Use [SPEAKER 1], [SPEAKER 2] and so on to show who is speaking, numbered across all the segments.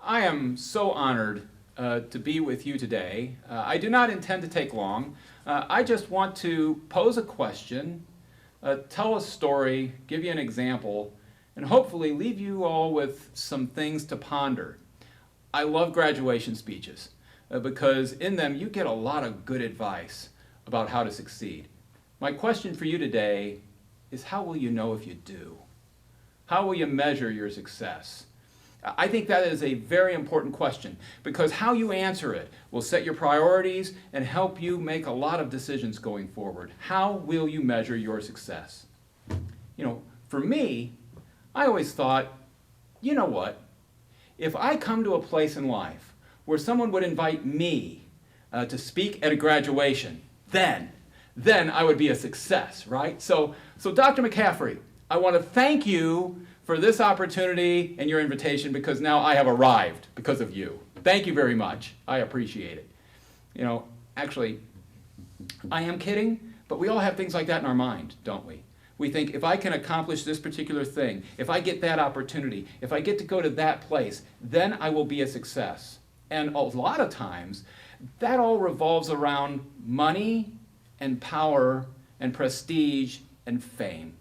[SPEAKER 1] I am so honored to be with you today. I do not intend to take long. I just want to pose a question, tell a story, give you an example, and hopefully leave you all with some things to ponder. I love graduation speeches because in them you get a lot of good advice about how to succeed. My question for you today is, how will you know if you do? How will you measure your success? I think that is a very important question because how you answer it will set your priorities and help you make a lot of decisions going forward. How will you measure your success? For me, I always thought, you know what? If I come to a place in life where someone would invite me to speak at a graduation, then I would be a success, right? So Dr. McCaffrey, I want to thank you for this opportunity and your invitation because now I have arrived because of you. Thank you very much. I appreciate it. Actually, I am kidding, but we all have things like that in our mind, don't we? We think, if I can accomplish this particular thing, if I get that opportunity, if I get to go to that place, then I will be a success. And a lot of times, that all revolves around money and power and prestige and fame.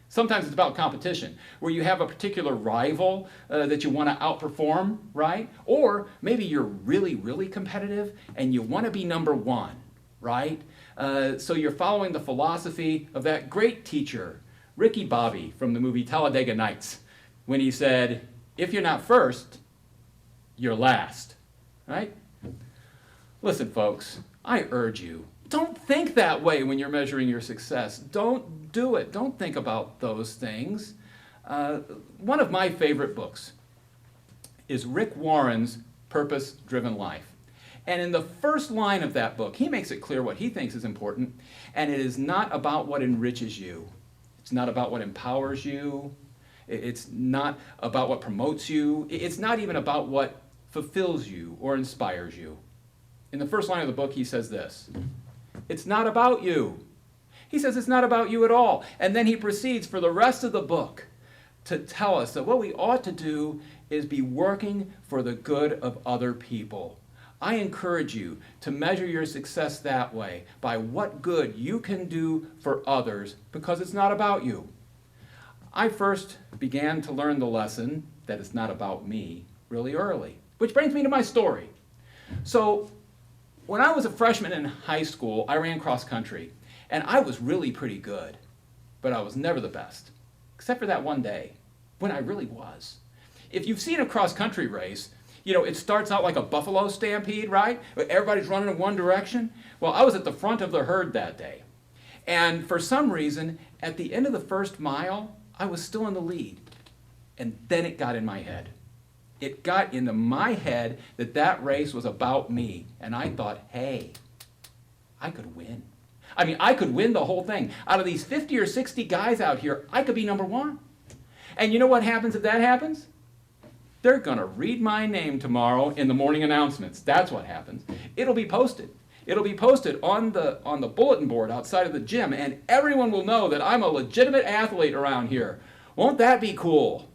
[SPEAKER 1] Sometimes it's about competition, where you have a particular rival that you want to outperform, right? Or maybe you're really, really competitive and you want to be number one, right? So you're following the philosophy of that great teacher, Ricky Bobby from the movie Talladega Nights, when he said, if you're not first, you're last, right? Listen, folks, I urge you, don't think that way when you're measuring your success. Don't do it. Don't think about those things. One of my favorite books is Rick Warren's Purpose-Driven Life. And in the first line of that book, he makes it clear what he thinks is important, and it is not about what enriches you. It's not about what empowers you. It's not about what promotes you. It's not even about what fulfills you or inspires you. In the first line of the book, he says this: it's not about you. He says it's not about you at all. And then he proceeds for the rest of the book to tell us that what we ought to do is be working for the good of other people. I encourage you to measure your success that way, by what good you can do for others, because it's not about you. I first began to learn the lesson that it's not about me really early, which brings me to my story. So when I was a freshman in high school, I ran cross country, and I was really pretty good, but I was never the best, except for that one day when I really was. If you've seen a cross country race, it starts out like a buffalo stampede, right? Everybody's running in one direction. Well, I was at the front of the herd that day, and for some reason, at the end of the first mile, I was still in the lead, and then it got in my head. It got into my head that race was about me. And I thought, hey, I could win. I could win the whole thing. Out of these 50 or 60 guys out here, I could be number one. And you know what happens if that happens? They're going to read my name tomorrow in the morning announcements. That's what happens. It'll be posted. It'll be posted on the bulletin board outside of the gym, and everyone will know that I'm a legitimate athlete around here. Won't that be cool?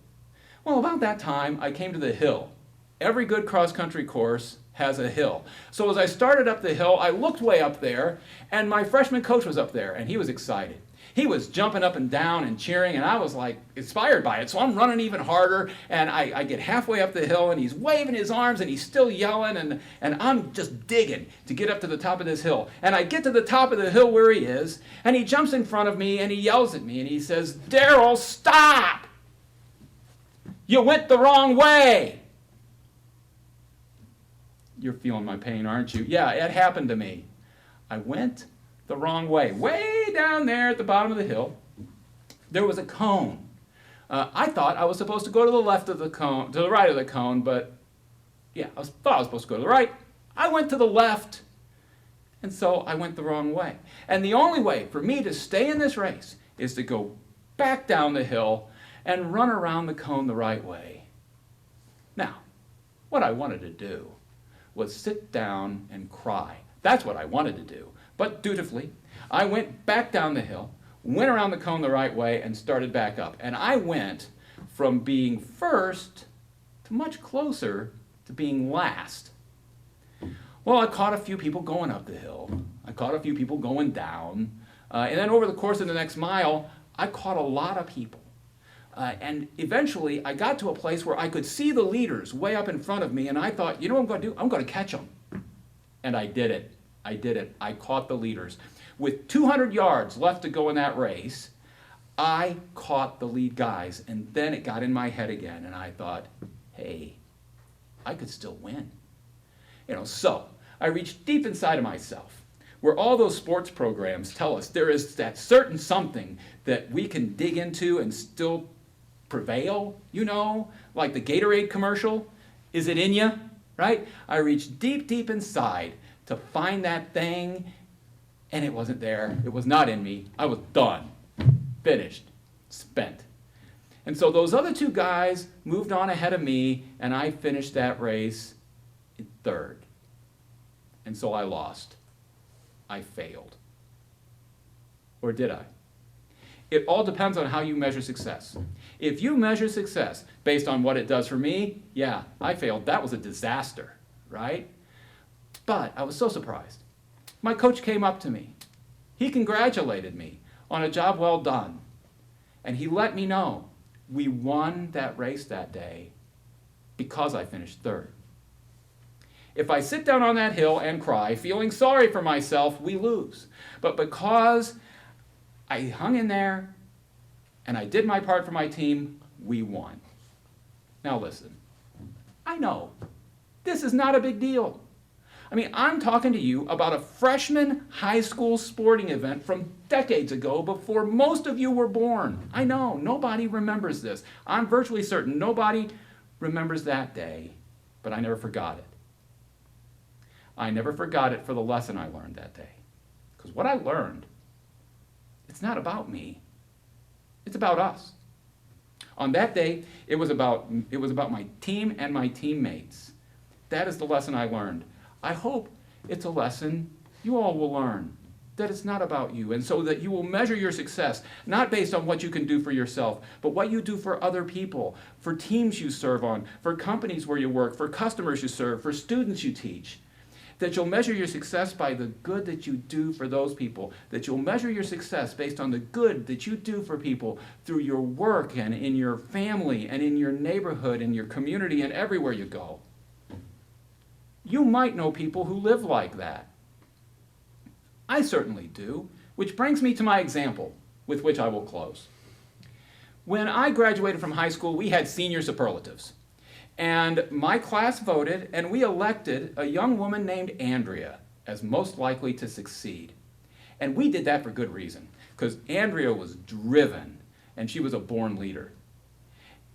[SPEAKER 1] Well, about that time, I came to the hill. Every good cross-country course has a hill. So as I started up the hill, I looked way up there, and my freshman coach was up there, and he was excited. He was jumping up and down and cheering, and I was like inspired by it. So I'm running even harder, and I get halfway up the hill, and he's waving his arms, and he's still yelling, and I'm just digging to get up to the top of this hill. And I get to the top of the hill where he is, and he jumps in front of me, and he yells at me, and he says, "Darrell, stop! You went the wrong way." You're feeling my pain, aren't you? Yeah, it happened to me. I went the wrong way. Way down there at the bottom of the hill, there was a cone. I thought I was supposed to go to the left of the cone, to the right of the cone, but yeah, thought I was supposed to go to the right. I went to the left, and so I went the wrong way. And the only way for me to stay in this race is to go back down the hill and run around the cone the right way. Now, what I wanted to do was sit down and cry. That's what I wanted to do. But dutifully, I went back down the hill, went around the cone the right way, and started back up. And I went from being first to to much closer to being last. Well, I caught a few people going up the hill. I caught a few people going down. And then over the course of the next mile, I caught a lot of people. And eventually, I got to a place where I could see the leaders way up in front of me, and I thought, you know what I'm going to do? I'm going to catch them. And I did it. I did it. I caught the leaders. With 200 yards left to go in that race, I caught the lead guys, and then it got in my head again, and I thought, hey, I could still win. So I reached deep inside of myself, where all those sports programs tell us there is that certain something that we can dig into and still prevail, like the Gatorade commercial. Is it in you, right? I reached deep, deep inside to find that thing, and it wasn't there. It was not in me. I was done, finished, spent. And so those other two guys moved on ahead of me, and I finished that race in third. And so I lost. I failed. Or did I? It all depends on how you measure success. If you measure success based on what it does for me, yeah, I failed. That was a disaster, right? But I was so surprised. My coach came up to me. He congratulated me on a job well done. And he let me know we won that race that day because I finished third. If I sit down on that hill and cry, feeling sorry for myself, we lose. But because I hung in there and I did my part for my team, we won. Now listen, I know this is not a big deal. I'm talking to you about a freshman high school sporting event from decades ago before most of you were born. I know, nobody remembers this. I'm virtually certain nobody remembers that day, but I never forgot it. I never forgot it for the lesson I learned that day. Because what I learned, it's not about me. It's about us. On that day, it was about my team and my teammates. That is the lesson I learned. I hope it's a lesson you all will learn, that it's not about you, and so that you will measure your success, not based on what you can do for yourself, but what you do for other people, for teams you serve on, for companies where you work, for customers you serve, for students you teach. That you'll measure your success by the good that you do for those people. That you'll measure your success based on the good that you do for people through your work and in your family and in your neighborhood and your community and everywhere you go. You might know people who live like that. I certainly do, which brings me to my example, with which I will close. When I graduated from high school, we had senior superlatives. And my class voted, and we elected a young woman named Andrea as most likely to succeed. And we did that for good reason, because Andrea was driven, and she was a born leader.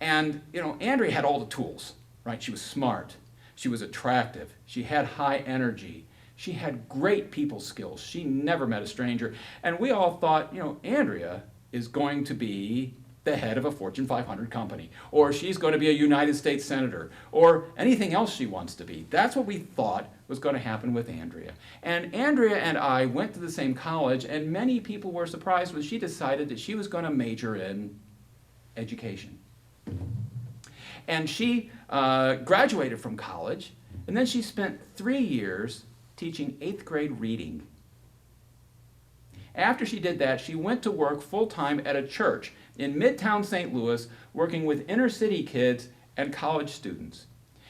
[SPEAKER 1] And, Andrea had all the tools, right? She was smart. She was attractive. She had high energy. She had great people skills. She never met a stranger. And we all thought, Andrea is going to be the head of a Fortune 500 company, or she's going to be a United States senator, or anything else she wants to be. That's what we thought was going to happen with Andrea. And Andrea and I went to the same college, and many people were surprised when she decided that she was going to major in education. And she graduated from college, and then she spent 3 years teaching 8th grade reading. After she did that, she went to work full-time at a church in Midtown St. Louis, working with inner-city kids and college students.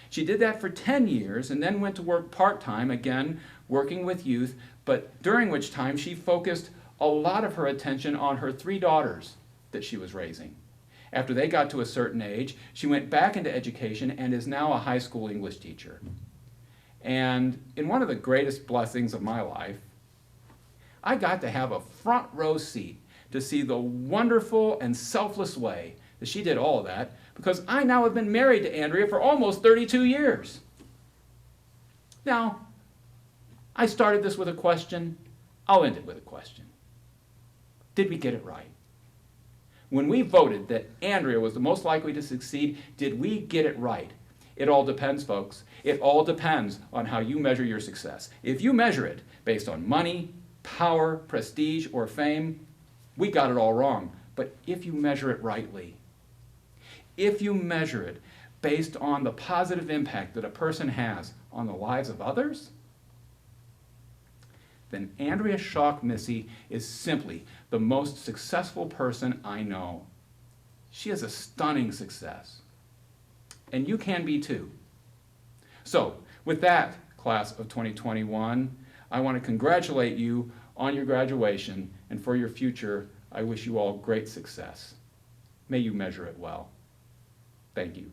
[SPEAKER 1] She did that for 10 years and then went to work part-time, again, working with youth, but during which time she focused a lot of her attention on her 3 daughters that she was raising. After they got to a certain age, she went back into education and is now a high school English teacher. And in one of the greatest blessings of my life, I got to have a front row seat to see the wonderful and selfless way that she did all of that, because I now have been married to Andrea for almost 32 years. Now, I started this with a question. I'll end it with a question. Did we get it right? When we voted that Andrea was the most likely to succeed, did we get it right? It all depends, folks. It all depends on how you measure your success. If you measure it based on money, power, prestige, or fame, we got it all wrong. But if you measure it rightly, if you measure it based on the positive impact that a person has on the lives of others, then Andrea Schock Missey is simply the most successful person I know. She is a stunning success. And you can be too. So, with that, class of 2021, I want to congratulate you on your graduation, and for your future, I wish you all great success. May you measure it well. Thank you.